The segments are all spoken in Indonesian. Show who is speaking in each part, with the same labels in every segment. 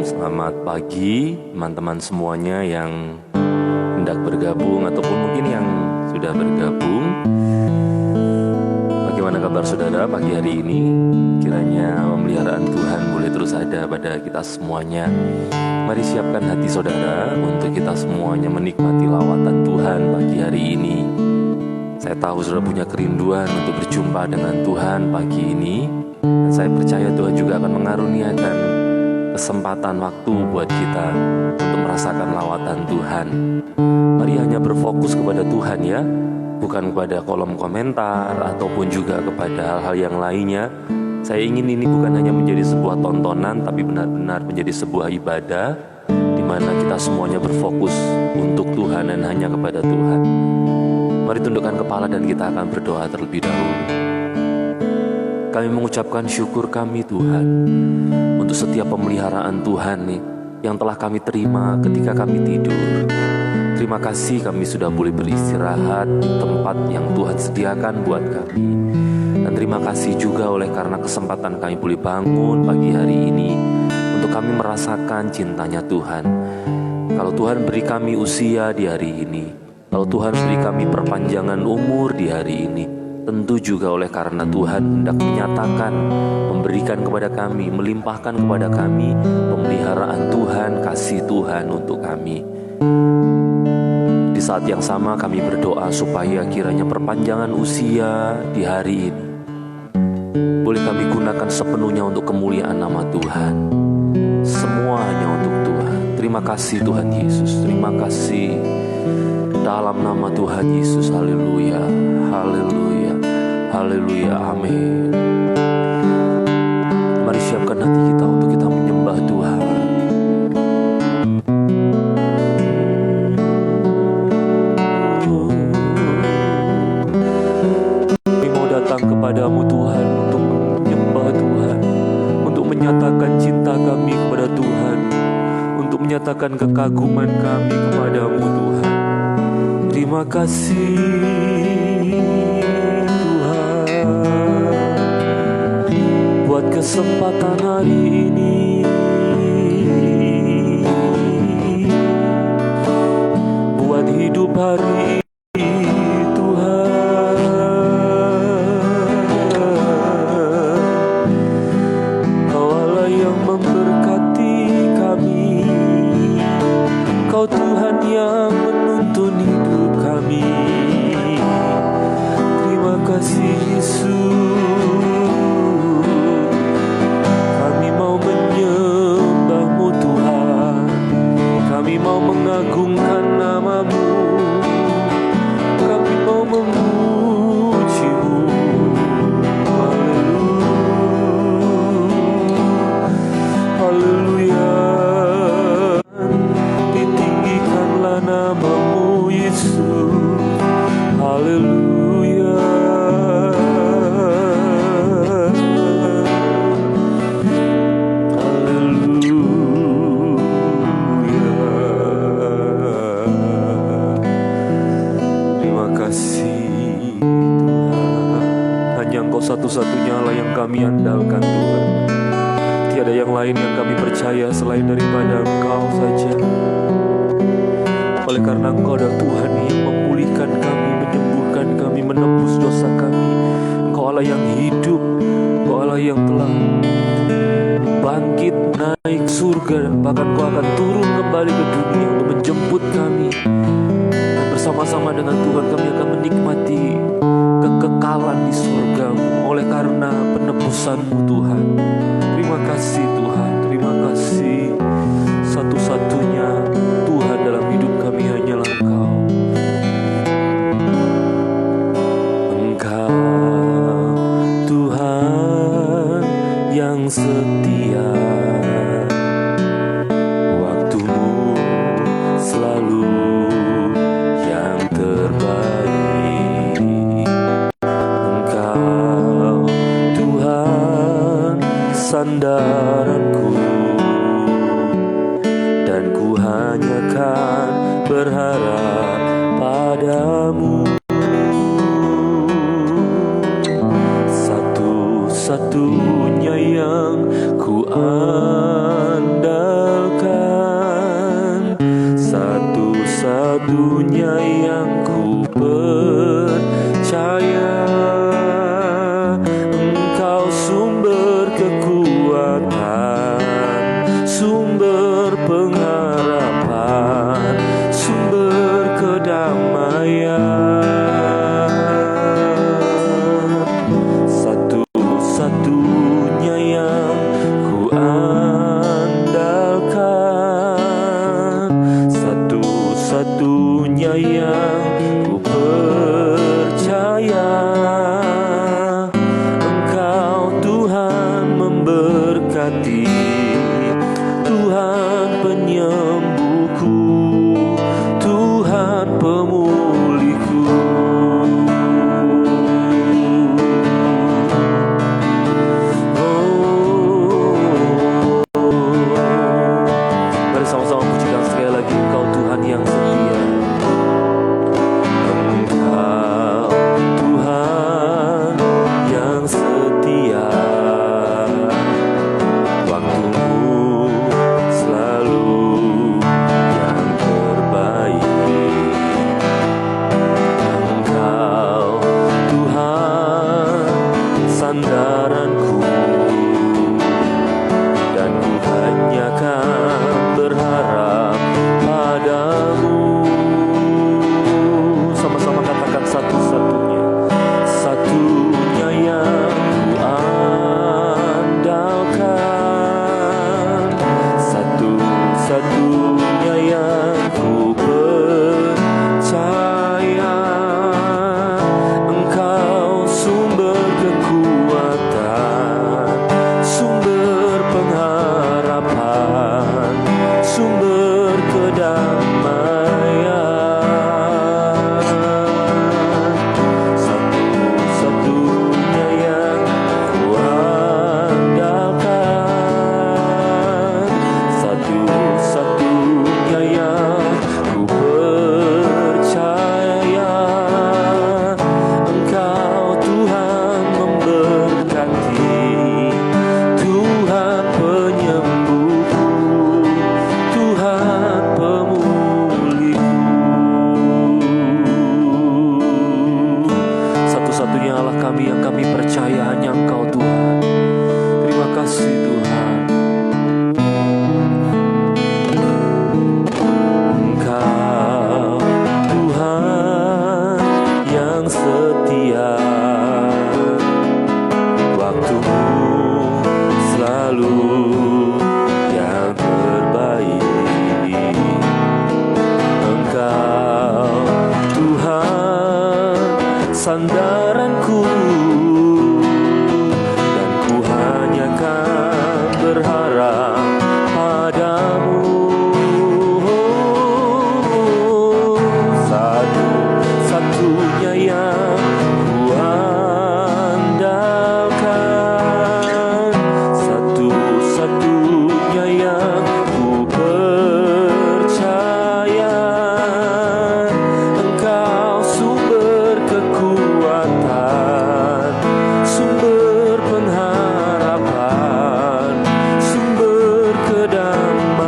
Speaker 1: Shalom, selamat pagi teman-teman semuanya yang hendak bergabung ataupun mungkin yang sudah bergabung. Bagaimana kabar saudara pagi hari ini? Kiranya pemeliharaan Tuhan boleh terus ada pada kita semuanya. Mari siapkan hati saudara untuk kita semuanya menikmati lawatan Tuhan pagi hari ini. Saya tahu saudara punya kerinduan untuk berjumpa dengan Tuhan pagi ini. Dan saya percaya Tuhan juga akan mengaruniakan kesempatan waktu buat kita untuk merasakan lawatan Tuhan. Mari hanya berfokus kepada Tuhan ya, bukan kepada kolom komentar ataupun juga kepada hal-hal yang lainnya. Saya ingin ini bukan hanya menjadi sebuah tontonan, tapi benar-benar menjadi sebuah ibadah di mana kita semuanya berfokus untuk Tuhan dan hanya kepada Tuhan. Mari tundukkan kepala dan kita akan berdoa terlebih dahulu. Kami mengucapkan syukur kami Tuhan untuk setiap pemeliharaan Tuhan nih yang telah kami terima ketika kami tidur. Terima kasih kami sudah boleh beristirahat di tempat yang Tuhan sediakan buat kami. Dan terima kasih juga oleh karena kesempatan kami boleh bangun pagi hari ini untuk kami merasakan cintanya Tuhan. Kalau Tuhan beri kami usia di hari ini, kalau Tuhan beri kami perpanjangan umur di hari ini, tentu juga oleh karena Tuhan hendak menyatakan, memberikan kepada kami, melimpahkan kepada kami pemeliharaan Tuhan, kasih Tuhan untuk kami. Di saat yang sama kami berdoa supaya kiranya perpanjangan usia di hari ini boleh kami gunakan sepenuhnya untuk kemuliaan nama Tuhan. Semua hanya untuk Tuhan. Terima kasih Tuhan Yesus, terima kasih. Dalam nama Tuhan Yesus, haleluya, haleluya, haleluya, amin. Mari siapkan hati kita untuk kita menyembah Tuhan. Kami mau datang kepadamu Tuhan untuk menyembah Tuhan, untuk menyatakan cinta kami kepada Tuhan, untuk menyatakan kekaguman kami kepadamu Tuhan. Terima kasih Tuhan buat kesempatan hari ini, buat hidup hari ini Tuhan. Kau Allah yang memberkati kami, Kau Tuhan yang menuntun hidup kami. Terima kasih Yesus. Kami mau menyembah-Mu Tuhan, kami mau mengagungkan nama-Mu, kami mau memuji-Mu. Haleluya, ditinggikanlah nama-Mu Yesus. Haleluya. Haleluya. Terima kasih Tuhan. Hanya Engkau satu-satunya Allah yang kami andalkan Tuhan. Tiada yang lain yang kami percaya selain daripada Engkau saja. Oleh karena Engkau adalah Tuhan yang memulihkan kami, menyembuhkan kami, menebus dosa kami. Engkau Allah yang hidup, Engkau Allah yang telah bangkit naik surga, dan bahkan Engkau akan turun kembali ke dunia untuk menjemput kami. Dan bersama-sama dengan Tuhan kami akan menikmati kekekalan di surga-Mu oleh karena penebusan-Mu Tuhan. Terima kasih Tuhan, terima kasih. Satu-satunya Tuhan dalam hidup kami hanyalah Engkau. Engkau Tuhan yang setia, waktu-Mu selalu yang terbaik. Engkau Tuhan sandaranku, dan ku hanya kan berharap padamu. Satu-satunya yang ku andalkan. memberkati, Tuhan penyembuhku, Tuhan pemulihku. Mari sama-sama pujikan sekali lagi, Engkau Tuhan yang setia. Engkau Tuhan yang setia, waktumu selalu yang terbaik. Engkau Tuhan sandaranku, dan ku hanya kan berharap padamu. Sama-sama katakan satu-satunya, satunya yang ku andalkan, satu-satunya yang ku percaya. Engkau sumber kekuatan, sumber pengharapan, sumber kedamaian. Satu-satunya yang ku andalkan, satu-satunya yang ku percaya. Engkau Tuhan memberkati, Tuhan penyembuhku, Tuhan pemulihku. Satu-satunya Allah kami yang kami percaya hanya Engkau Tuhan. Terima kasih Tuhan. Engkau Tuhan yang setia, waktumu selalu yang terbaik. Engkau Tuhan sandaranku, dan ku hanya kan berharap padamu. Satu-satunya yang ku andalkan, satu-satunya yang ku percaya. Engkau sumber kekuatan, sumber pengharapan, sumber kedamaian.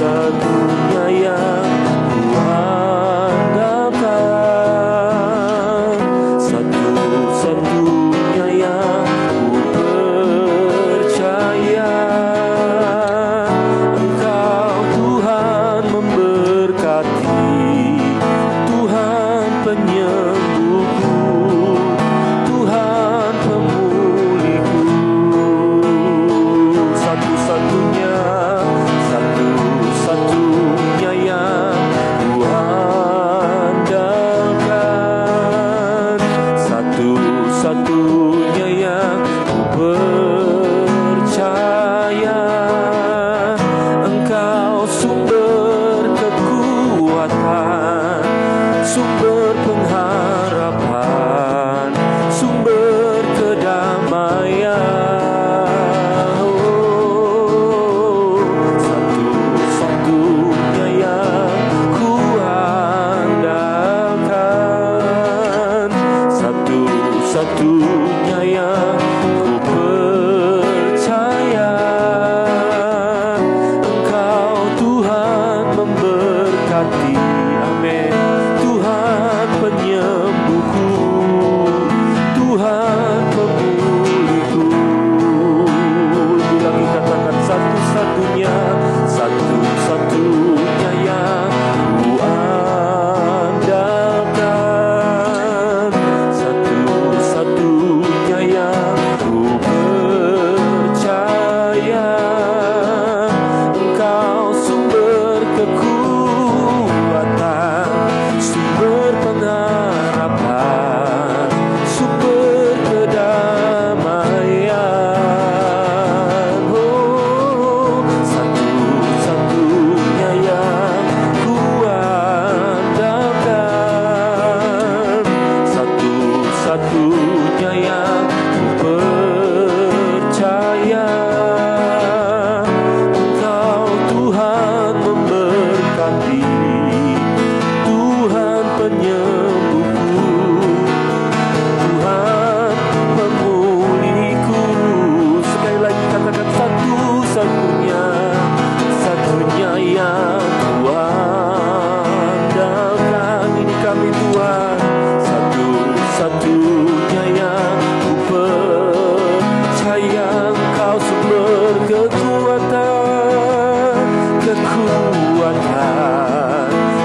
Speaker 1: Satu-satunya yang ku andalkan, satu-satunya yang ku percaya. Engkau Tuhan memberkati, Tuhan penyembuhku, Tuhan pemulihku. Satu-satunya, satu-satunya yang ku andalkan, satu-satunya yang ku percaya. Engkau sumber kekuatan, sumber pengharapan, sumber kedamaian. Satu-satunya yang ku andalkan, satu-satunya yang ku percaya. Engkau Tuhan memberkati, amin. Tuhan penyembuhku, Tuhan pemulihku. Lebih lagi katakan satu-satunya, satu-satunya yang ku andalkan, satu-satunya yang yang ku percaya. Engkau Tuhan memberkati, Tuhan penyembuhku, Tuhan pemulihku. Sekali lagi katakan satu-satunya, satunya yang kuandalkan. Ini kami Tuhan, satu-satunya yang ku percaya. Engkau sumber kekuatan,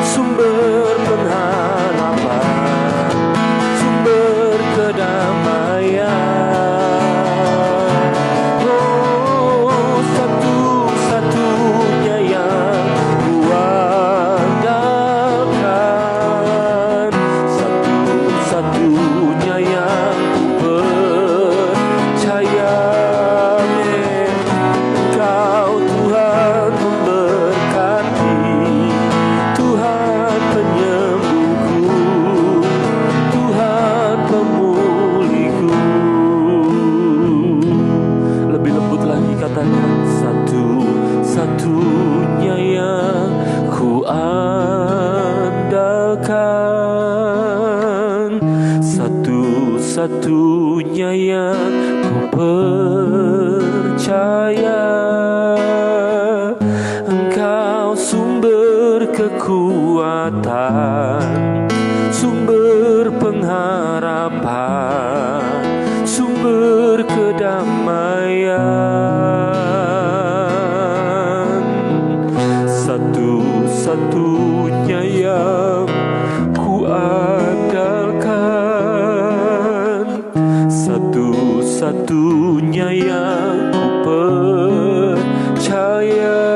Speaker 1: sumber pengharapan, sumber kedamaian. Oh, satu-satunya yang kuandalkan, satu-satunya yang ku percaya. Engkau Tuhan memberkati, Tuhan penyembuhku, Tuhan pemulihku. Lebih lembut lagi katakan satu-satunya yang ku andalkan, satu-satunya yang ku percaya. Engkau sumber kekuatan, sumber pengharapan, sumber kedamaian. Satu-satunya yang ku andalkan, satu-satunya yang ku percaya.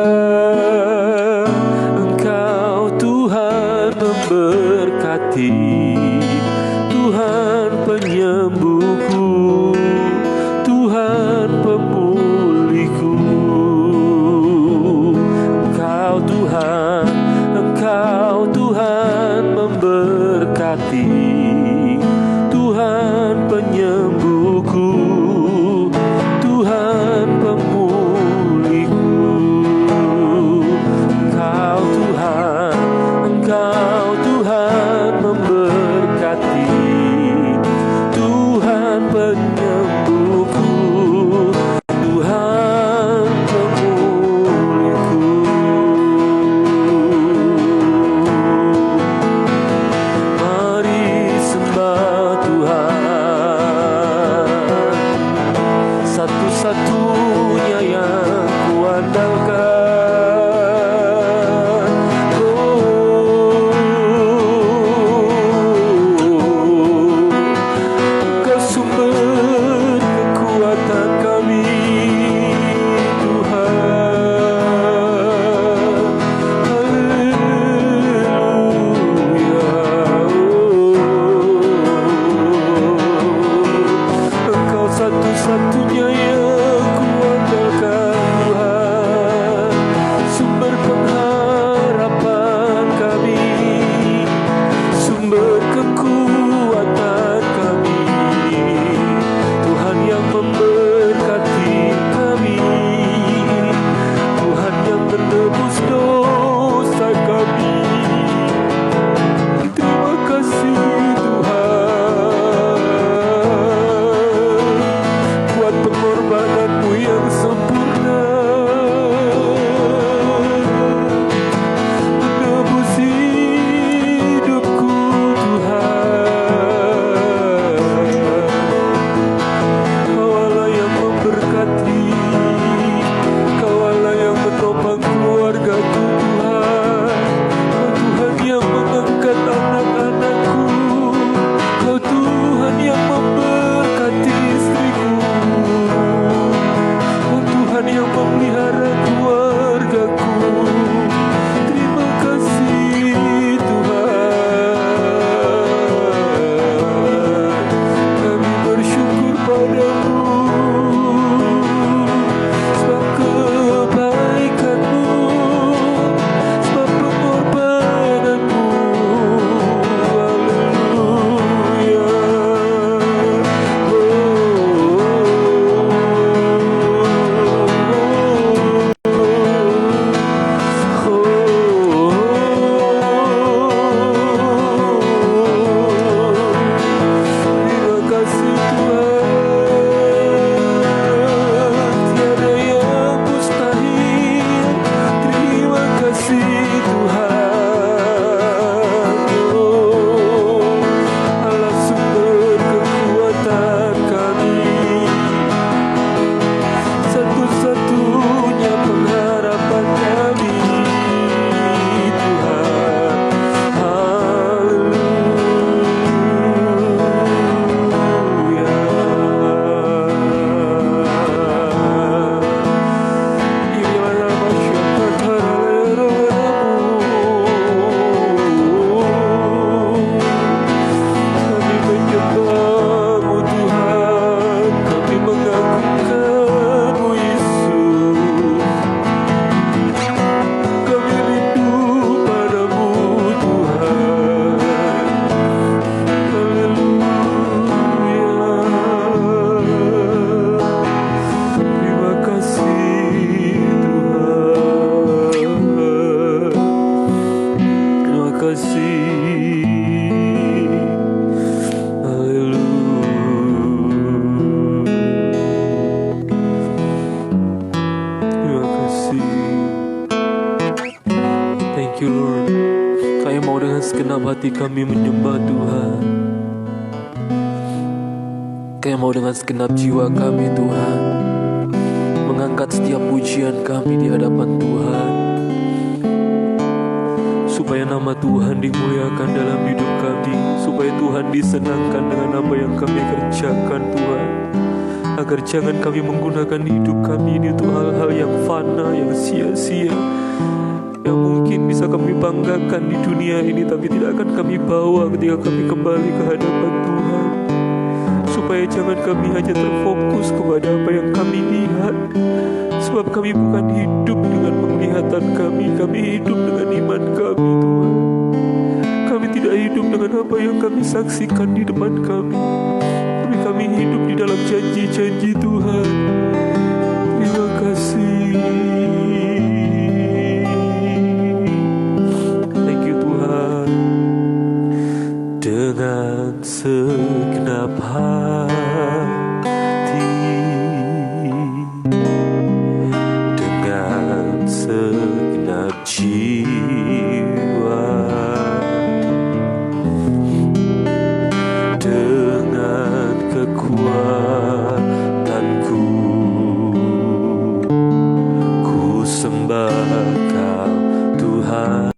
Speaker 1: Engkau Tuhan memberkati, Tuhan penyembuhku, Tuhan pemulihku. Engkau Tuhan memberkati, Tuhan penyembuhku, Tuhan pemulihku. Engkau Tuhan memberkati, Tuhan segenap hati kami menyembah Tuhan. Kami mau dengan segenap jiwa kami Tuhan mengangkat setiap pujian kami di hadapan Tuhan, supaya nama Tuhan dimuliakan dalam hidup kami, supaya Tuhan disenangkan dengan apa yang kami kerjakan Tuhan. Agar jangan kami menggunakan hidup kami ini untuk hal-hal yang fana, yang sia-sia, yang mungkin bisa kami banggakan di dunia ini, tapi tidak akan kami bawa ketika kami kembali ke hadapan Tuhan. Supaya jangan kami hanya terfokus kepada apa yang kami lihat, sebab kami bukan hidup dengan penglihatan kami hidup dengan iman kami Tuhan. Kami tidak hidup dengan apa yang kami saksikan di depan kami, tapi kami hidup di dalam janji-janji Tuhan. Terima kasih. Thank you Tuhan. Dengan segenap hati, dengan segenap jiwa, dengan kekuatanku, ku sembah Kau Tuhan.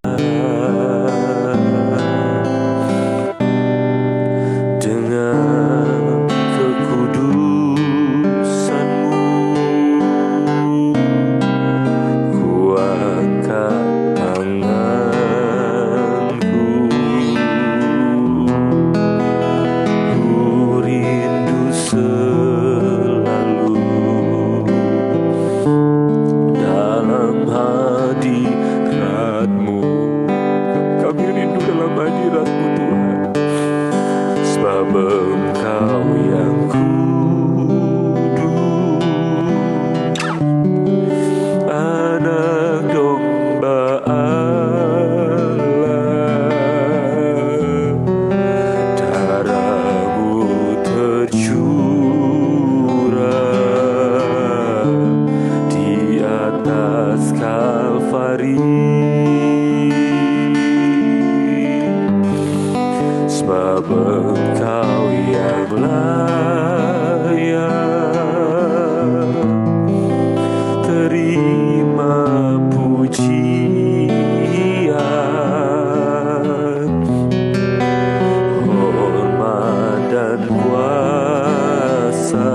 Speaker 1: Engkau yang kudus, anak domba Allah, darah-Mu tercurah di atas Kalvari. Sebab Engkau yang layak terima pujian, hormat dan kuasa,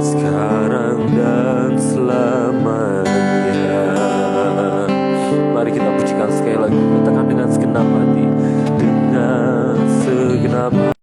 Speaker 1: sekarang dan selamanya. Mari kita pujikan sekali lagi, katakan dengan segenap hati, dengan segenap hati.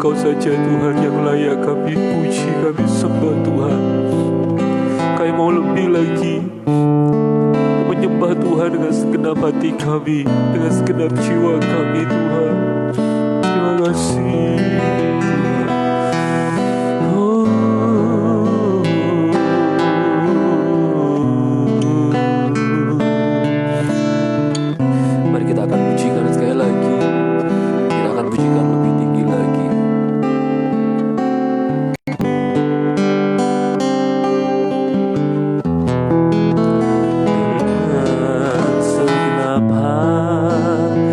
Speaker 1: Engkau saja Tuhan yang layak kami puji, kami sembah Tuhan. Kami mau lebih lagi menyembah Tuhan dengan segenap hati kami, dengan segenap jiwa kami Tuhan. Terima kasih Tuhan. Mari kita akan pujikan sekali lagi. Kita akan pujikan lebih tinggi lagi. Dengan segenap hati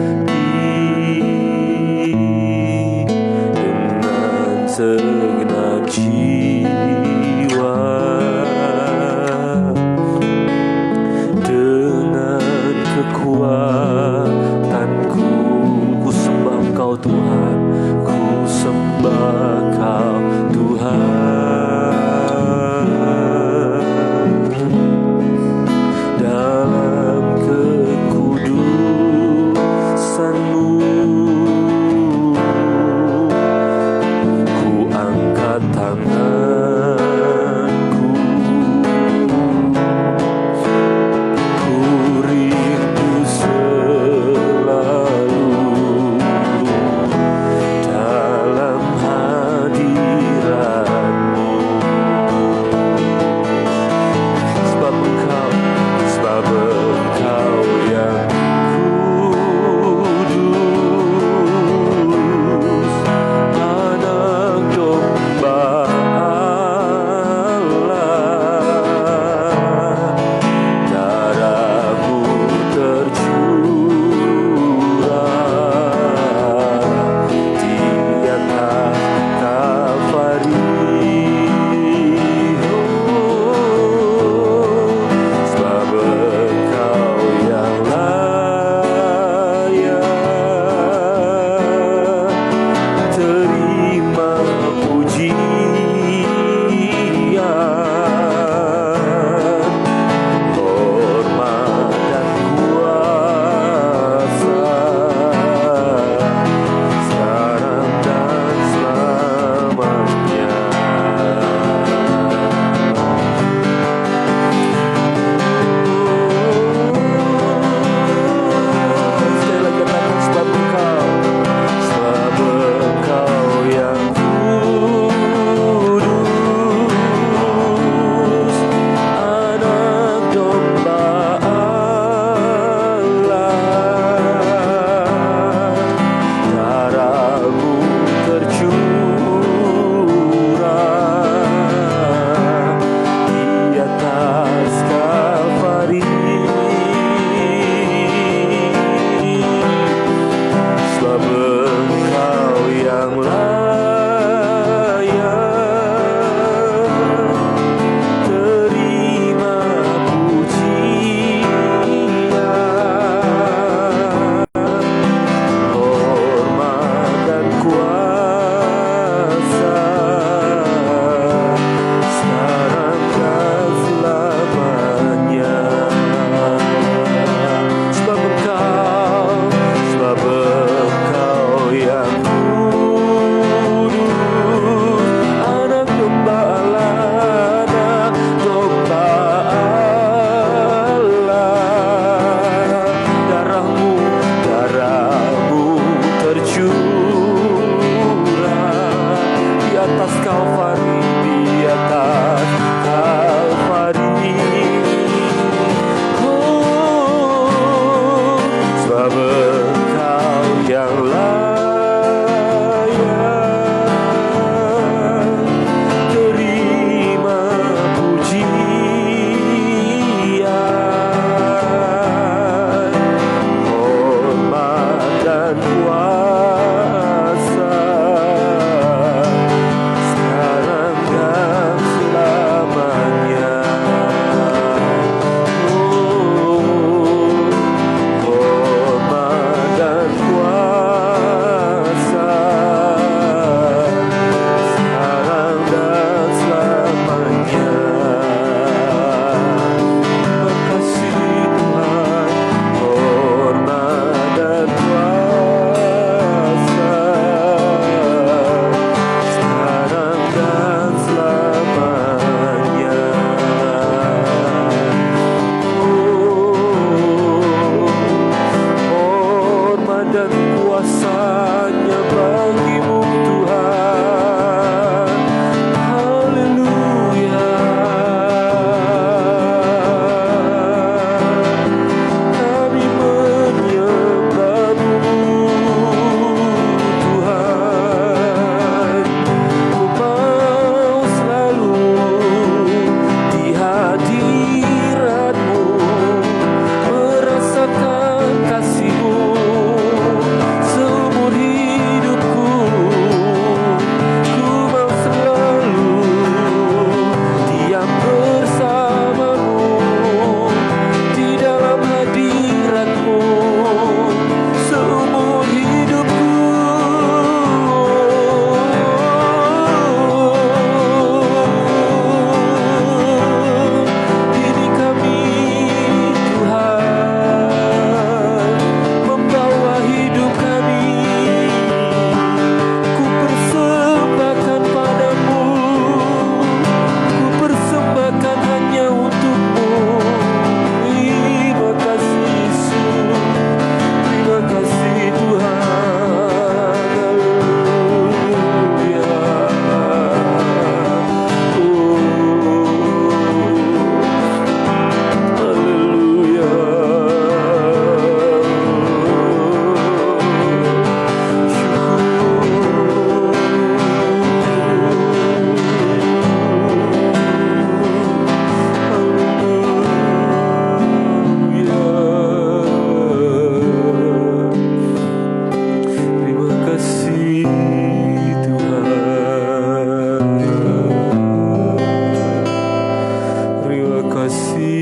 Speaker 1: kasih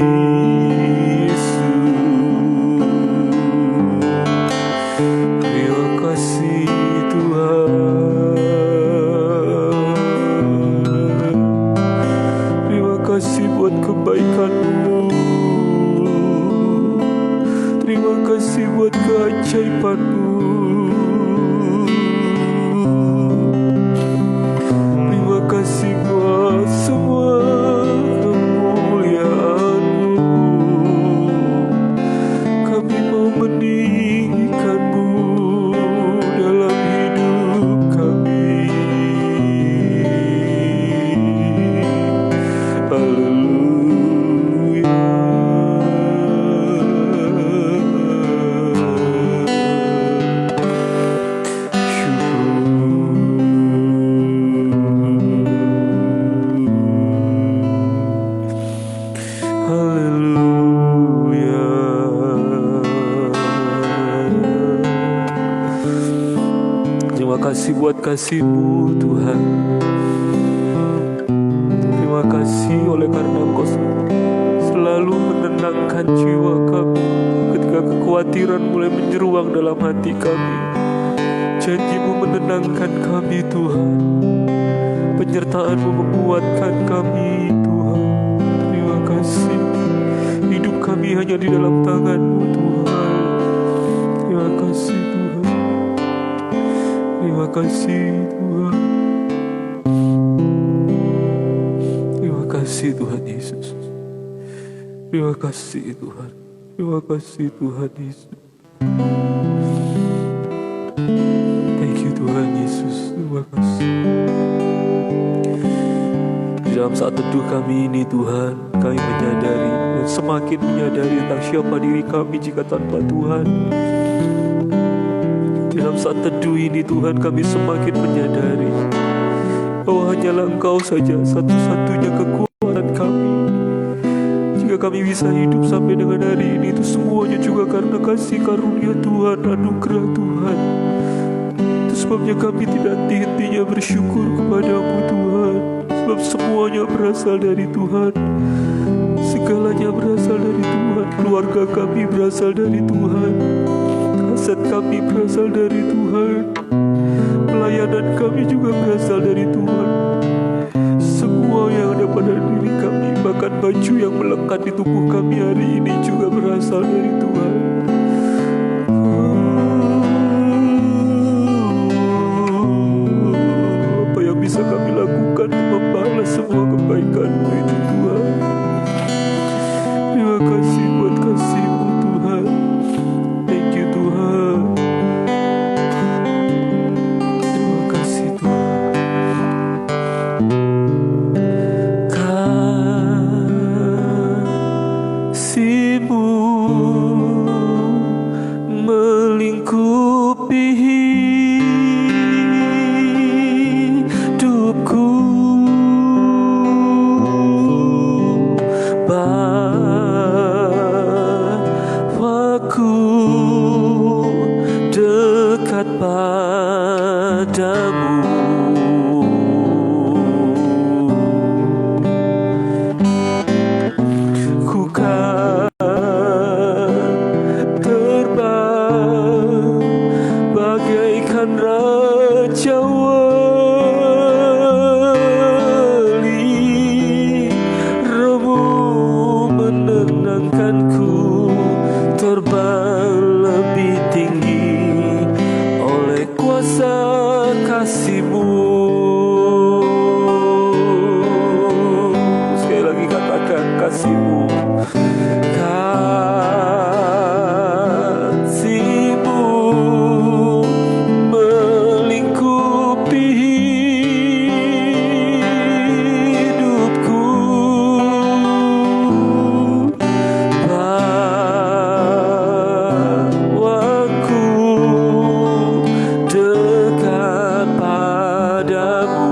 Speaker 1: Yesus, terima kasih Tuhan, terima kasih buat kebaikan-Mu, terima kasih buat keajaiban-Mu, terima kasih buat semua kemuliaan-Mu. Kami mau meninggikan-Mu dalam hidup kami. Haleluya. Haleluya. Terima kasih buat kasih-Mu Tuhan. Terima kasih oleh karena Engkau selalu menenangkan jiwa kami ketika kekhawatiran mulai menyeruak dalam hati kami. Janji-Mu menenangkan kami Tuhan, penyertaan-Mu menguatkan kami Tuhan. Terima kasih, hidup kami hanya di dalam tangan-Mu Tuhan. Terima kasih Tuhan, terima kasih Tuhan, terima kasih Tuhan Yesus, terima kasih Tuhan, terima kasih Tuhan Yesus. Thank you Tuhan Yesus, terima kasih. Di dalam saat teduh kami ini Tuhan, kami menyadari dan semakin menyadari tentang siapa diri kami jika tanpa Tuhan. Di dalam saat teduh ini Tuhan, kami semakin menyadari bahwa hanyalah Engkau saja satu-satunya kekuatan kami. Jika kami bisa hidup sampai dengan hari ini, itu semuanya juga karena kasih karunia Tuhan, anugerah Tuhan. Itu sebabnya kami tidak henti-hentinya bersyukur kepada-Mu Tuhan. Sebab semuanya berasal dari Tuhan, segalanya berasal dari Tuhan. Keluarga kami berasal dari Tuhan, aset kami berasal dari Tuhan, pelayanan kami juga berasal dari Tuhan. Semua yang ada pada diri kami, bahkan baju yang melekat di tubuh kami hari ini juga berasal dari Tuhan. Apa yang bisa kami lakukan untuk membalas semua kebaikan-Mu itu Tuhan? Terima kasih buat kasih-Mu Tuhan. Thank you Tuhan. Terima kasih Tuhan. Kasih-Mu melingkupi hidupku, bawaku dekat padamu. Ku kan terbang bagaikan raja wali, Roh-Mu menenangkanku, terbang lebih tinggi oleh kuasa kasih-Mu. Sekali lagi katakan kasih-Mu. Kasih-Mu melingkupi hidupku, bawaku dekat padamu.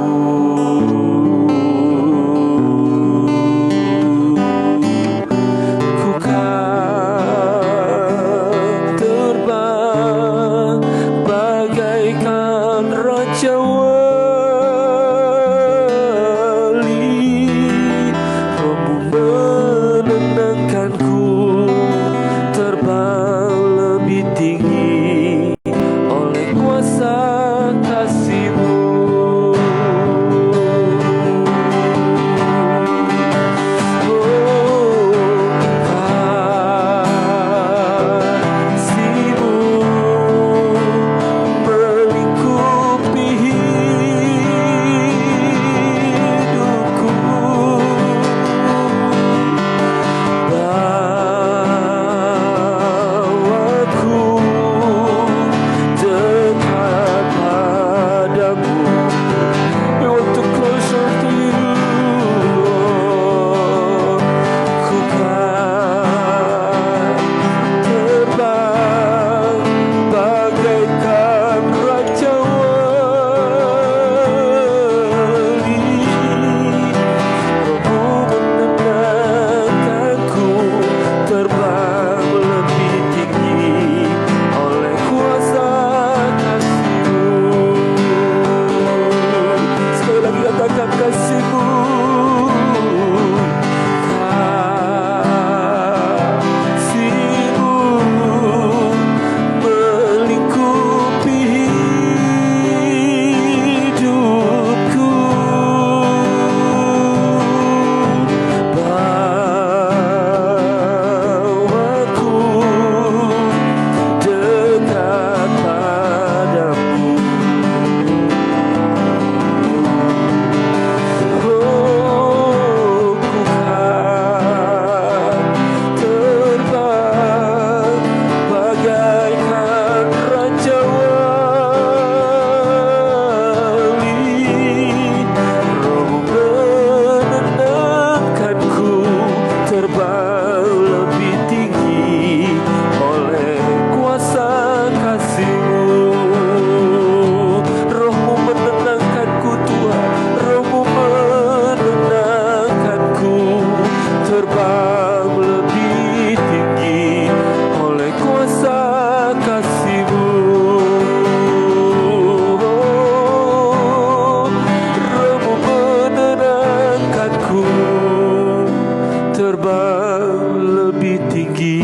Speaker 1: lebih tinggi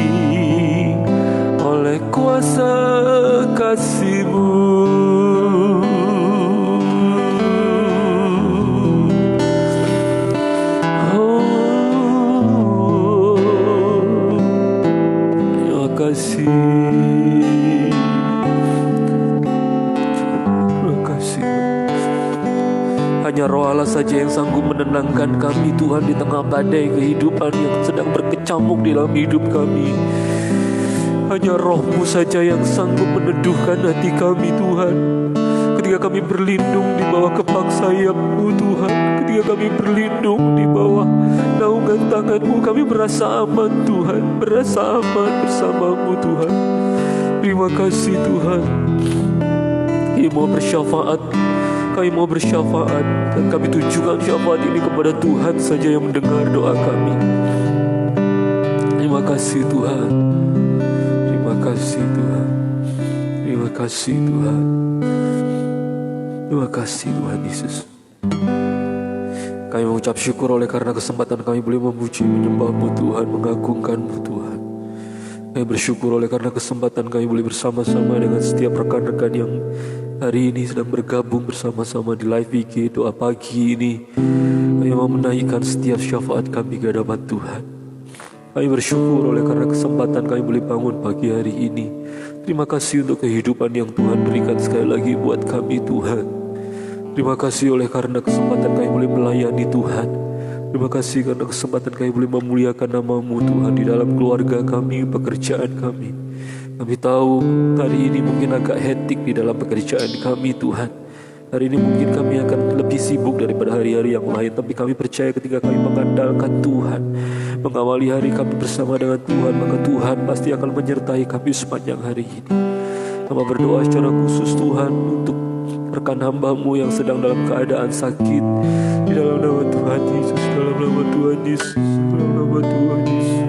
Speaker 1: oleh kuasa kasih-Mu. Terima kasih. Hanya Roh Allah saja yang sanggup menenangkan kami Tuhan di tengah badai kehidupan yang sedang berkecamuk di dalam hidup kami. Hanya Roh-Mu saja yang sanggup meneduhkan hati kami Tuhan. Ketika kami berlindung di bawah kepak sayap-Mu Tuhan, ketika kami berlindung di bawah naungan tangan-Mu, kami merasa aman Tuhan, merasa aman bersama-Mu Tuhan. Terima kasih Tuhan. Kami mau bersyafaat, kami mau bersyafaat, dan kami tujukan syafaat ini kepada Tuhan saja yang mendengar doa kami. Terima kasih Tuhan. Terima kasih Tuhan. Terima kasih Tuhan. Terima kasih Tuhan Yesus. Kami mengucap syukur oleh karena kesempatan kami boleh memuji, menyembah-Mu Tuhan, mengagungkan-Mu Tuhan. Kami bersyukur oleh karena kesempatan kami boleh bersama-sama dengan setiap rekan-rekan yang hari ini sedang bergabung bersama-sama di live IG doa pagi ini. Kami mau menaikkan setiap syafaat kami ke hadapan Tuhan. Kami bersyukur oleh karena kesempatan kami boleh bangun pagi hari ini. Terima kasih untuk kehidupan yang Tuhan berikan sekali lagi buat kami Tuhan. Terima kasih oleh karena kesempatan kami boleh melayani Tuhan. Terima kasih karena kesempatan kami boleh memuliakan nama-Mu Tuhan di dalam keluarga kami, pekerjaan kami. Kami tahu hari ini mungkin agak hektik di dalam pekerjaan kami Tuhan. Hari ini mungkin kami akan lebih sibuk daripada hari-hari yang lain. Tapi kami percaya ketika kami mengandalkan Tuhan, mengawali hari kami bersama dengan Tuhan, maka Tuhan pasti akan menyertai kami sepanjang hari ini. Kami berdoa secara khusus Tuhan untuk rekan hamba-Mu yang sedang dalam keadaan sakit. Di dalam nama Tuhan Yesus, dalam nama Tuhan Yesus, dalam nama Tuhan Yesus,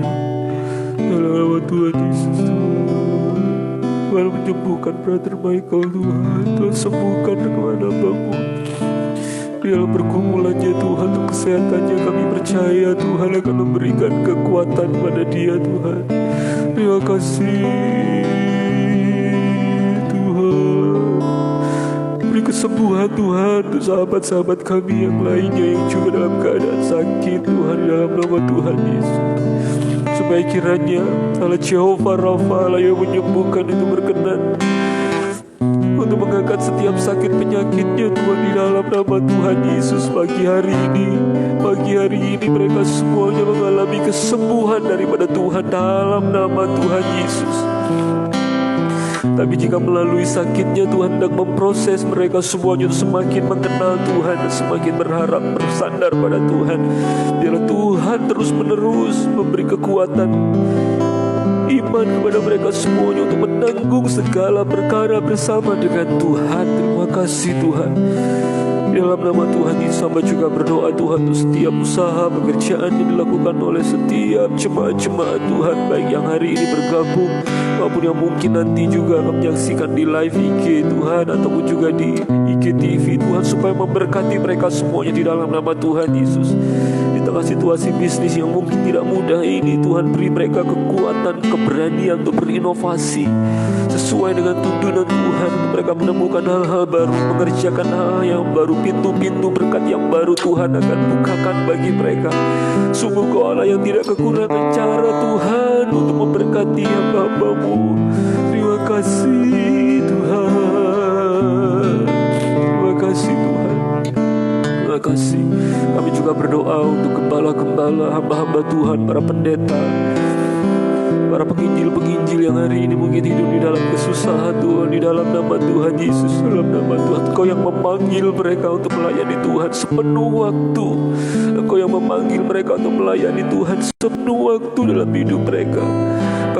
Speaker 1: dalam nama Tuhan Yesus Tuhan menyembuhkan Brother Michael Tuhan. Tuhan sembuhkan rekan hamba-Mu di dalam pergumulannya Tuhan. Untuk kesehatannya kami percaya Tuhan akan memberikan kekuatan pada dia Tuhan. Terima kasih Tuhan. Beri kesembuhan Tuhan untuk sahabat-sahabat kami yang lainnya yang juga dalam keadaan sakit Tuhan, di dalam nama Tuhan Yesus. Supaya kiranya Allah Jehovah Rafa, Allah yang menyembuhkan itu berkenan untuk mengangkat setiap sakit penyakitnya Tuhan, di dalam nama Tuhan Yesus. Pagi hari ini mereka semuanya mengalami kesembuhan daripada Tuhan dalam nama Tuhan Yesus. Tapi jika melalui sakitnya Tuhan hendak memproses mereka semuanya untuk semakin mengenal Tuhan dan semakin berharap bersandar pada Tuhan, biarlah Tuhan terus menerus memberi kekuatan iman kepada mereka semuanya untuk menanggung segala perkara bersama dengan Tuhan. Terima kasih Tuhan. Di dalam nama Tuhan Yesus, hamba juga berdoa Tuhan untuk setiap usaha pekerjaan yang dilakukan oleh setiap jemaat-jemaat Tuhan, baik yang hari ini bergabung maupun yang mungkin nanti juga akan menyaksikan di live IG Tuhan, ataupun juga di IGTV Tuhan, supaya memberkati mereka semuanya di dalam nama Tuhan Yesus. Di tengah situasi bisnis yang mungkin tidak mudah ini Tuhan, beri mereka kekuatan, keberanian untuk berinovasi sesuai dengan tuntunan Tuhan. Mereka menemukan hal-hal baru, mengerjakan hal yang baru, pintu-pintu berkat yang baru Tuhan akan bukakan bagi mereka. Sungguh Kau Allah yang tidak kekurangan cara Tuhan untuk memberkati hamba-Mu. Terima kasih Tuhan. Terima kasih Tuhan. Terima kasih. Kami juga berdoa untuk gembala-gembala, hamba-hamba Tuhan, para pendeta, para penginjil-penginjil yang hari ini mungkin hidup di dalam kesusahan Tuhan, di dalam nama Tuhan Yesus, dalam nama Tuhan. Engkau yang memanggil mereka untuk melayani Tuhan sepenuh waktu. Engkau yang memanggil mereka untuk melayani Tuhan sepenuh waktu dalam hidup mereka.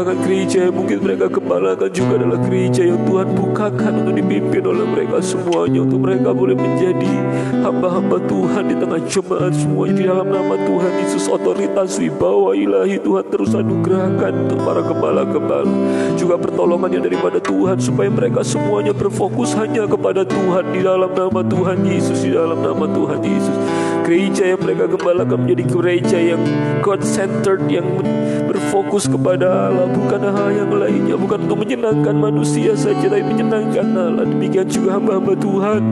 Speaker 1: Bahkan gereja yang mungkin mereka gembalakan juga adalah gereja yang Tuhan bukakan untuk dipimpin oleh mereka semuanya, untuk mereka boleh menjadi hamba-hamba Tuhan di tengah jemaat semuanya. Di dalam nama Tuhan Yesus, otoritas wibawa ilahi Tuhan terus anugerahkan untuk para gembala-gembala, juga pertolongan yang daripada Tuhan, supaya mereka semuanya berfokus hanya kepada Tuhan. Di dalam nama Tuhan Yesus, di dalam nama Tuhan Yesus, gereja yang mereka gembalakan menjadi gereja yang God-centered, yang berfokus kepada Allah, bukan hal yang lainnya, bukan untuk menyenangkan manusia saja, tapi menyenangkan Allah. Demikian juga hamba-hamba Tuhan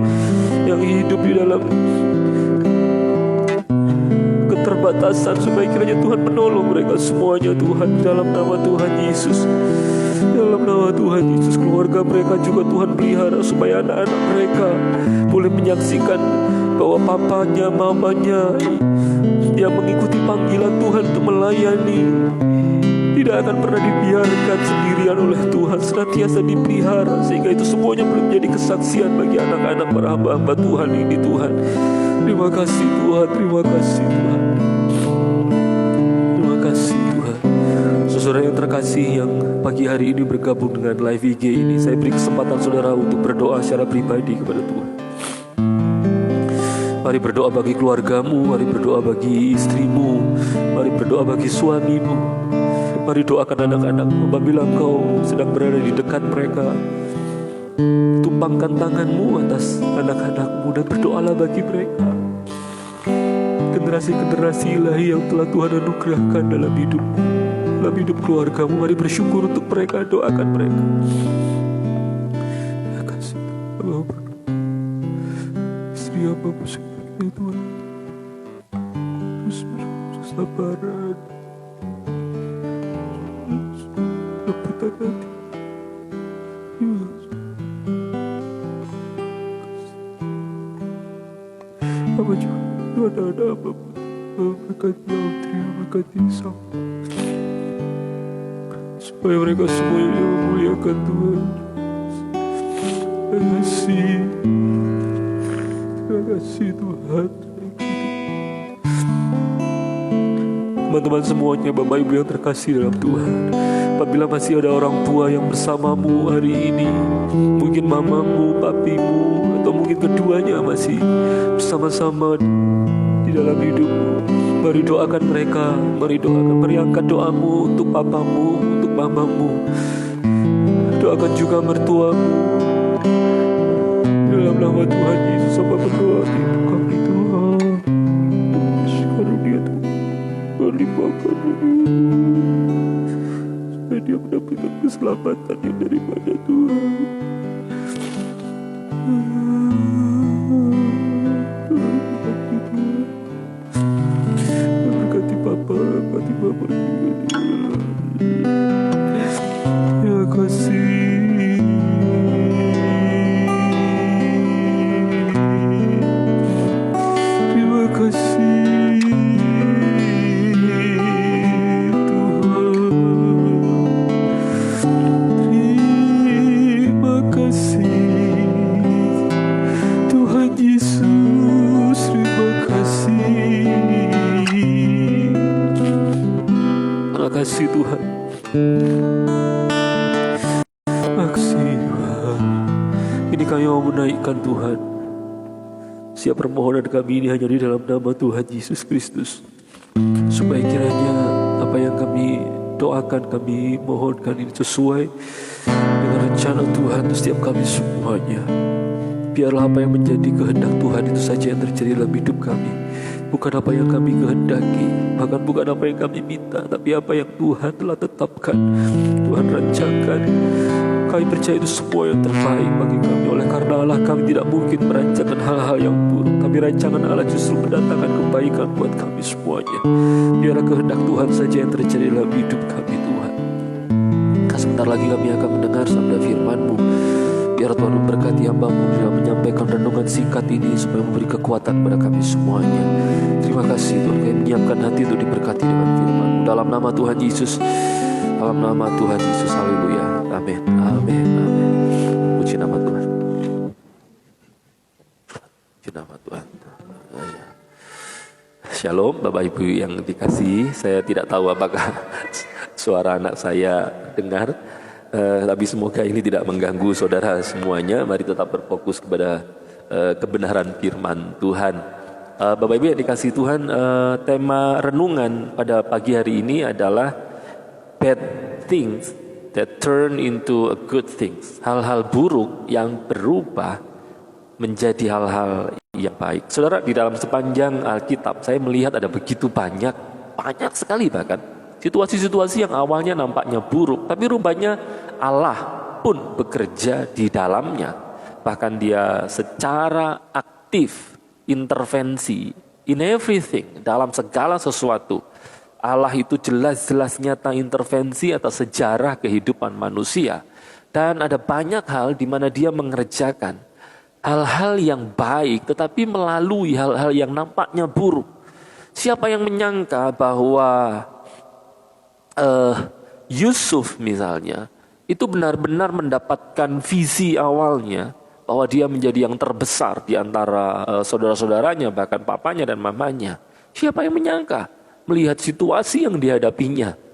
Speaker 1: yang hidup di dalam keterbatasan, supaya kiranya Tuhan menolong mereka semuanya Tuhan, dalam nama Tuhan Yesus. Dalam nama Tuhan Yesus, keluarga mereka juga Tuhan pelihara, supaya anak-anak mereka boleh menyaksikan bahwa papanya, mamanya yang mengikuti panggilan Tuhan untuk melayani tidak akan pernah dibiarkan sendirian oleh Tuhan, senantiasa dipelihara, sehingga itu semuanya boleh menjadi kesaksian bagi anak-anak para hamba-hamba Tuhan ini Tuhan. Terima kasih Tuhan, terima kasih Tuhan, terima kasih Tuhan. Saudara yang terkasih yang pagi hari ini bergabung dengan live IG ini, saya beri kesempatan saudara untuk berdoa secara pribadi kepada Tuhan. Mari berdoa bagi keluargamu, mari berdoa bagi istrimu, mari berdoa bagi suamimu, mari doakan anak-anakmu apabila engkau sedang berada di dekat mereka. Tumpangkan tanganmu atas anak-anakmu dan berdoalah bagi mereka, generasi-generasi ilahi yang telah Tuhan anugerahkan dalam hidupmu, dalam hidup keluargamu. Mari bersyukur untuk mereka, doakan mereka. Ya kasih Allah, istri hamba bersyukur ya Tuhan, terus kesabaran, lembutan hati. Apa juga ada apa berkati Audrey, berkati Sam, supaya mereka semuanya memuliakan Tuhan. Terima kasih, terima kasih Tuhan. Teman-teman semuanya, Bapak Ibu yang terkasih dalam Tuhan, apabila masih ada orang tua yang bersamamu hari ini, mungkin mamamu, papimu, atau mungkin keduanya masih bersama-sama di dalam hidupmu, mari doakan mereka, mari doakan, mari angkat doamu untuk papamu, untuk mamamu. Doakan juga mertuamu. Dalam nama Tuhan Yesus, Bapa berdoa untuk kami Tuhan, karunia Tuhan, limpahkan supaya dia mendapatkan keselamatan yang daripada Tuhan. Berkati Papa, berkati Mama juga. Ya kasih, terima kasih Tuhan, terima kasih Tuhan Yesus, terima kasih. Terima kasih Tuhan, terima kasih Tuhan. Ini kami mau menaikkan Tuhan siap permohonan kami ini hanya di dalam nama Tuhan Yesus Kristus, supaya kiranya apa yang kami doakan, kami mohonkan ini sesuai dengan rencana Tuhan untuk setiap kami semuanya. Biarlah apa yang menjadi kehendak Tuhan itu saja yang terjadi dalam hidup kami, bukan apa yang kami kehendaki, bahkan bukan apa yang kami minta, tapi apa yang Tuhan telah tetapkan, Tuhan rancangkan. Kami percaya itu semua yang terbaik bagi kami. Oleh karena Allah, kami tidak mungkin merancangkan hal-hal yang buruk, tapi rancangan Allah justru mendatangkan kebaikan buat kami semuanya. Biarlah kehendak Tuhan saja yang terjadi dalam hidup kami Tuhan. Sebentar lagi kami akan mendengar sabda firman-Mu. Biar Tuhan memberkati hamba-Mu dengan menyampaikan renungan singkat ini, supaya memberi kekuatan kepada kami semuanya. Terima kasih Tuhan, kami menyiapkan hati untuk diberkati dengan firman-Mu. Dalam nama Tuhan Yesus, dalam nama Tuhan Yesus, haleluya, amin, amin, amin. Puji nama Tuhan, puji nama Tuhan. Shalom Bapak Ibu yang dikasihi. Saya tidak tahu apakah suara anak saya dengar, tapi semoga ini tidak mengganggu saudara semuanya. Mari tetap berfokus kepada kebenaran firman Tuhan. Bapak Ibu yang dikasihi Tuhan, tema renungan pada pagi hari ini adalah bad things that turn into a good things. Hal-hal buruk yang berubah menjadi hal-hal yang baik. Saudara, di dalam sepanjang Alkitab saya melihat ada begitu banyak sekali bahkan situasi-situasi yang awalnya nampaknya buruk, tapi rupanya Allah pun bekerja di dalamnya. Bahkan dia secara aktif intervensi in everything, dalam segala sesuatu. Allah itu jelas-jelas nyata intervensi atas sejarah kehidupan manusia. Dan ada banyak hal di mana dia mengerjakan hal-hal yang baik, tetapi melalui hal-hal yang nampaknya buruk. Siapa yang menyangka bahwa Yusuf misalnya, itu benar-benar mendapatkan visi awalnya, bahwa dia menjadi yang terbesar di antara saudara-saudaranya, bahkan papanya dan mamanya. Siapa yang menyangka melihat situasi yang dihadapinya?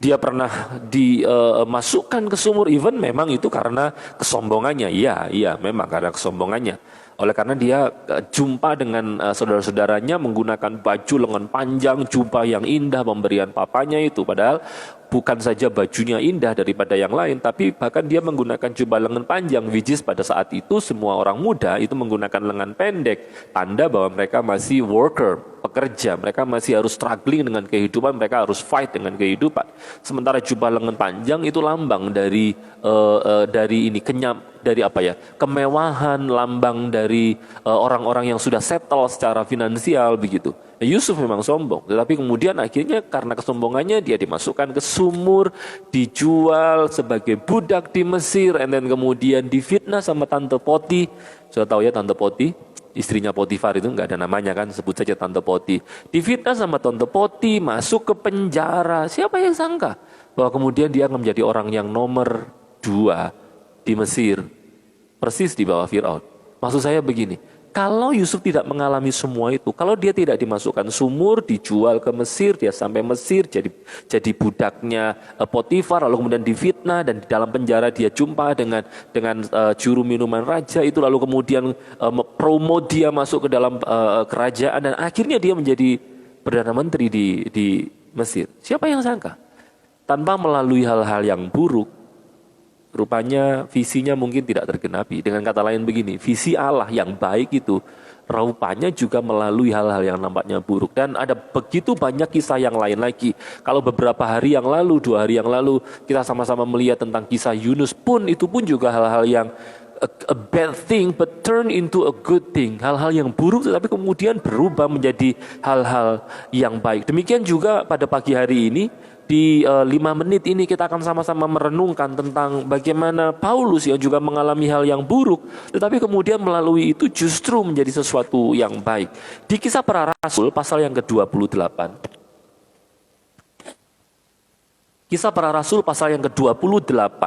Speaker 1: Dia pernah dimasukkan ke sumur, even memang itu karena kesombongannya. Iya, memang karena kesombongannya. Oleh karena dia jumpa dengan saudara-saudaranya menggunakan baju lengan panjang, jubah yang indah, pemberian papanya itu. Padahal bukan saja bajunya indah daripada yang lain, tapi bahkan dia menggunakan jubah lengan panjang, which is pada saat itu semua orang muda itu menggunakan lengan pendek. Tanda bahwa mereka masih worker, pekerja, mereka masih harus struggling dengan kehidupan, mereka harus fight dengan kehidupan. Sementara jubah lengan panjang itu lambang dari kemewahan, lambang dari orang-orang yang sudah settle secara finansial begitu. Yusuf memang sombong, tetapi kemudian akhirnya karena kesombongannya dia dimasukkan ke sumur, dijual sebagai budak di Mesir, and then kemudian difitnah sama Tante Poti. Sudah tahu ya Tante Poti? Istrinya Potifar itu nggak ada namanya kan, sebut saja Tante Poti. Difitnah sama Tante Poti, masuk ke penjara. Siapa yang sangka bahwa kemudian dia akan menjadi orang yang nomor 2 di Mesir, persis di bawah Firaun. Maksud saya begini, kalau Yusuf tidak mengalami semua itu, kalau dia tidak dimasukkan sumur, dijual ke Mesir, dia sampai Mesir jadi budaknya Potifar, lalu kemudian difitnah dan di dalam penjara dia jumpa dengan juru minuman raja itu, lalu kemudian promote dia masuk ke dalam kerajaan dan akhirnya dia menjadi perdana menteri di Mesir. Siapa yang sangka? Tanpa melalui hal-hal yang buruk, rupanya visinya mungkin tidak tergenapi. Dengan kata lain begini, visi Allah yang baik itu rupanya juga melalui hal-hal yang nampaknya buruk. Dan ada begitu banyak kisah yang lain lagi. Kalau beberapa hari yang lalu, 2 hari yang lalu, kita sama-sama melihat tentang kisah Yunus pun, itu pun juga hal-hal yang a bad thing but turn into a good thing. Hal-hal yang buruk tetapi kemudian berubah menjadi hal-hal yang baik. Demikian juga pada pagi hari ini, di 5 menit ini kita akan sama-sama merenungkan tentang bagaimana Paulus yang juga mengalami hal yang buruk, tetapi kemudian melalui itu justru menjadi sesuatu yang baik. Di Kisah Para Rasul pasal yang ke-28. Kisah Para Rasul pasal yang ke-28.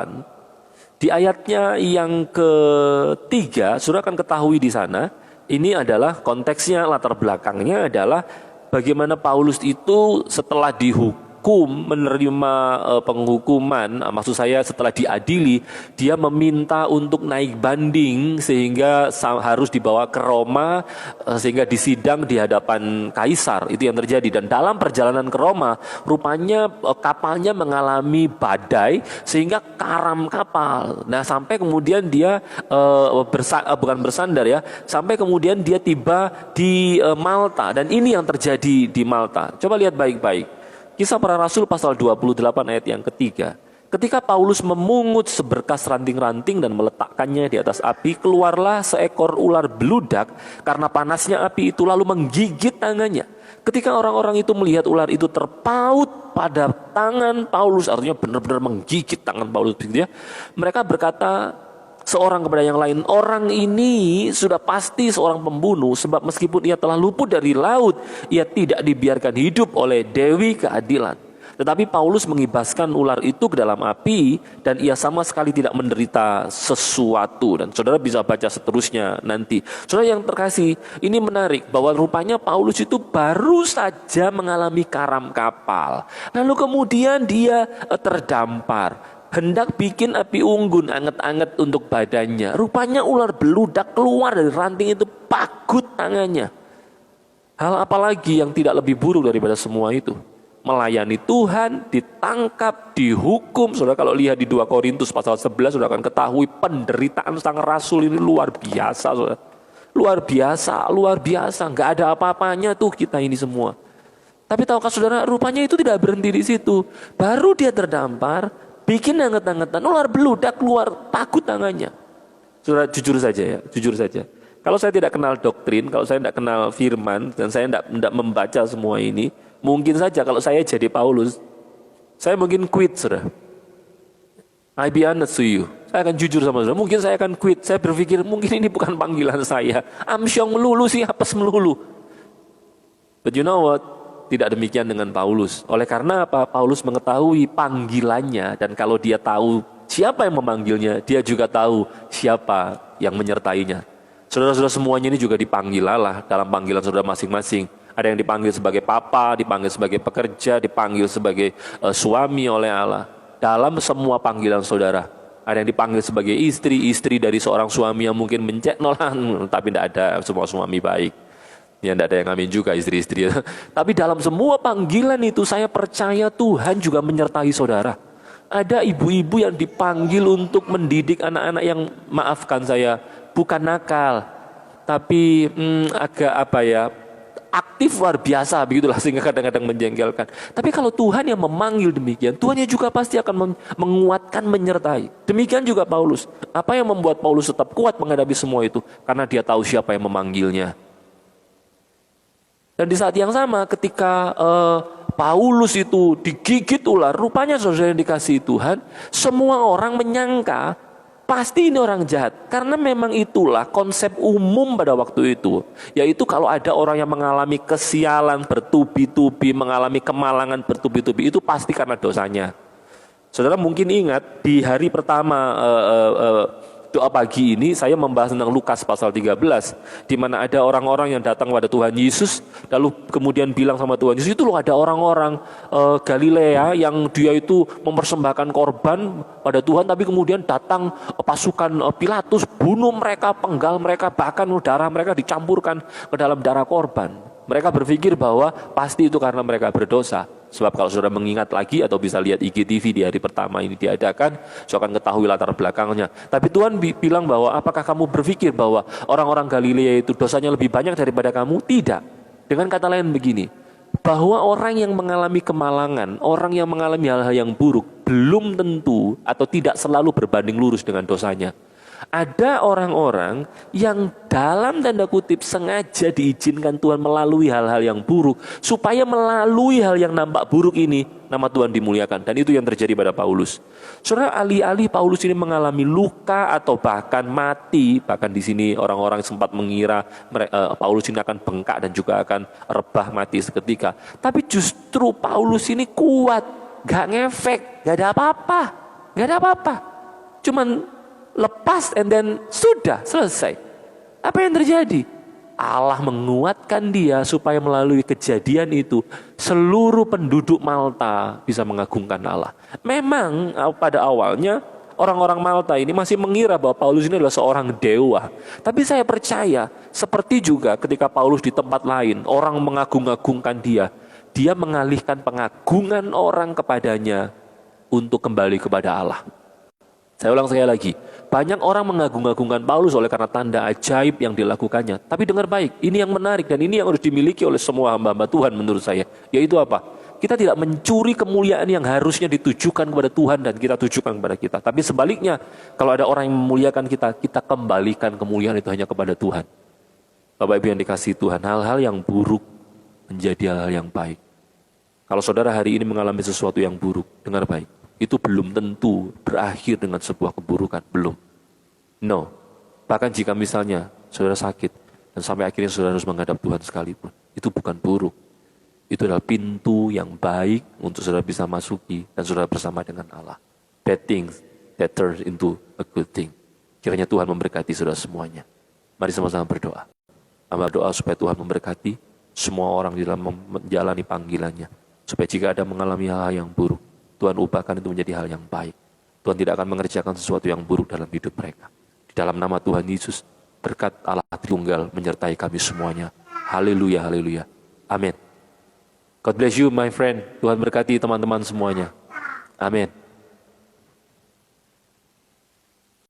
Speaker 1: Di ayatnya yang ke-3, saudara akan ketahui di sana, ini adalah konteksnya, latar belakangnya adalah bagaimana Paulus itu setelah dihukum, menerima penghukuman, maksud saya setelah diadili, dia meminta untuk naik banding sehingga harus dibawa ke Roma, sehingga disidang di hadapan kaisar. Itu yang terjadi. Dan dalam perjalanan ke Roma, rupanya kapalnya mengalami badai sehingga karam kapal. Nah, sampai kemudian dia bukan bersandar ya, sampai kemudian dia tiba di Malta. Dan ini yang terjadi di Malta. Coba lihat baik-baik. Kisah Para Rasul pasal 28 ayat yang ke-3. Ketika Paulus memungut seberkas ranting-ranting dan meletakkannya di atas api, keluarlah seekor ular beludak karena panasnya api itu lalu menggigit tangannya. Ketika orang-orang itu melihat ular itu terpaut pada tangan Paulus, artinya benar-benar menggigit tangan Paulus, mereka berkata seorang kepada yang lain, orang ini sudah pasti seorang pembunuh, sebab meskipun ia telah luput dari laut, ia tidak dibiarkan hidup oleh Dewi Keadilan. Tetapi Paulus mengibaskan ular itu ke dalam api dan ia sama sekali tidak menderita sesuatu. Dan saudara bisa baca seterusnya nanti. Saudara yang terkasih, ini menarik bahwa rupanya Paulus itu baru saja mengalami karam kapal. Lalu kemudian dia terdampar. Hendak bikin api unggun anget-anget untuk badannya. Rupanya ular beludak keluar dari ranting itu, pagut tangannya. Hal apa lagi yang tidak lebih buruk daripada semua itu? Melayani Tuhan, ditangkap, dihukum. Saudara kalau lihat di 2 Korintus pasal 11, saudara akan ketahui penderitaan sang rasul ini luar biasa, saudara. Luar biasa. Nggak ada apa-apanya tuh kita ini semua. Tapi tahukah saudara, rupanya itu tidak berhenti di situ. Baru dia terdampar, bikin anget-angetan, ular beludak keluar, pagut tangannya. Saudara jujur saja. Kalau saya tidak kenal doktrin, kalau saya tidak kenal firman, dan saya tidak membaca semua ini, mungkin saja kalau saya jadi Paulus, saya mungkin quit, saudara. I be honest to you. Saya akan jujur sama saudara. Mungkin saya akan quit. Saya berpikir mungkin ini bukan panggilan saya. Amsyong melulu sih, apes melulu. But you know what? Tidak demikian dengan Paulus. Oleh karena apa? Paulus mengetahui panggilannya. Dan kalau dia tahu siapa yang memanggilnya, dia juga tahu siapa yang menyertainya. Saudara-saudara semuanya ini juga dipanggil Allah dalam panggilan saudara masing-masing. Ada yang dipanggil sebagai papa, dipanggil sebagai pekerja, dipanggil sebagai suami oleh Allah. Dalam semua panggilan saudara, ada yang dipanggil sebagai istri dari seorang suami yang mungkin menceknolan, tapi tidak ada semua suami baik. Ya tidak ada yang amin juga istri-istri. Tapi dalam semua panggilan itu saya percaya Tuhan juga menyertai saudara. Ada ibu-ibu yang dipanggil untuk mendidik anak-anak yang, maafkan saya, bukan nakal, tapi agak aktif luar biasa, begitulah, sehingga kadang-kadang menjengkelkan. Tapi kalau Tuhan yang memanggil demikian, Tuhan juga pasti akan menguatkan, menyertai. Demikian juga Paulus. Apa yang membuat Paulus tetap kuat menghadapi semua itu? Karena dia tahu siapa yang memanggilnya. Dan di saat yang sama ketika Paulus itu digigit ular, rupanya saudara yang dikasihi Tuhan, semua orang menyangka pasti ini orang jahat. Karena memang itulah konsep umum pada waktu itu. Yaitu kalau ada orang yang mengalami kesialan bertubi-tubi, mengalami kemalangan bertubi-tubi, itu pasti karena dosanya. Saudara mungkin ingat di hari pertama doa pagi ini saya membahas tentang Lukas pasal 13, di mana ada orang-orang yang datang pada Tuhan Yesus, lalu kemudian bilang sama Tuhan Yesus, itu loh ada orang-orang Galilea yang dia itu mempersembahkan korban pada Tuhan, tapi kemudian datang pasukan Pilatus, bunuh mereka, penggal mereka, bahkan darah mereka dicampurkan ke dalam darah korban. Mereka berpikir bahwa pasti itu karena mereka berdosa. Sebab kalau saudara mengingat lagi atau bisa lihat IGTV di hari pertama ini diadakan, saudara akan ketahui latar belakangnya. Tapi Tuhan bilang bahwa apakah kamu berpikir bahwa orang-orang Galilea itu dosanya lebih banyak daripada kamu? Tidak. Dengan kata lain begini, bahwa orang yang mengalami kemalangan, orang yang mengalami hal-hal yang buruk, belum tentu atau tidak selalu berbanding lurus dengan dosanya. Ada orang-orang yang dalam tanda kutip sengaja diizinkan Tuhan melalui hal-hal yang buruk, supaya melalui hal yang nampak buruk ini nama Tuhan dimuliakan. Dan itu yang terjadi pada Paulus. Saudara, alih-alih Paulus ini mengalami luka atau bahkan mati, bahkan di sini orang-orang sempat mengira Paulus ini akan bengkak dan juga akan rebah mati seketika. Tapi justru Paulus ini kuat, gak ngefek, gak ada apa-apa, cuman lepas and then sudah selesai. Apa yang terjadi? Allah menguatkan dia supaya melalui kejadian itu seluruh penduduk Malta bisa mengagungkan Allah. Memang pada awalnya orang-orang Malta ini masih mengira bahwa Paulus ini adalah seorang dewa. Tapi saya percaya seperti juga ketika Paulus di tempat lain orang mengagung-agungkan dia, dia mengalihkan pengagungan orang kepadanya untuk kembali kepada Allah. Saya ulang sekali lagi, banyak orang mengagung-agungkan Paulus oleh karena tanda ajaib yang dilakukannya. Tapi dengar baik, ini yang menarik dan ini yang harus dimiliki oleh semua hamba-hamba Tuhan menurut saya. Yaitu apa? Kita tidak mencuri kemuliaan yang harusnya ditujukan kepada Tuhan dan kita tujukan kepada kita. Tapi sebaliknya, kalau ada orang yang memuliakan kita, kita kembalikan kemuliaan itu hanya kepada Tuhan. Bapak Ibu yang dikasihi Tuhan, hal-hal yang buruk menjadi hal-hal yang baik. Kalau saudara hari ini mengalami sesuatu yang buruk, dengar baik. Itu belum tentu berakhir dengan sebuah keburukan, belum. No. Bahkan jika misalnya saudara sakit dan sampai akhirnya saudara harus menghadap Tuhan sekalipun, itu bukan buruk. Itu adalah pintu yang baik untuk saudara bisa masuki dan saudara bersama dengan Allah. Bad things that turn into a good thing. Kiranya Tuhan memberkati saudara semuanya. Mari sama-sama berdoa. Hamba doa supaya Tuhan memberkati semua orang di dalam menjalani panggilannya. Supaya jika ada mengalami hal-hal yang buruk, Tuhan ubahkan itu menjadi hal yang baik. Tuhan tidak akan mengerjakan sesuatu yang buruk dalam hidup mereka. Di dalam nama Tuhan Yesus, berkat Allah Tritunggal menyertai kami semuanya. Haleluya, haleluya. Amin. God bless you, my friend. Tuhan berkati teman-teman semuanya. Amin.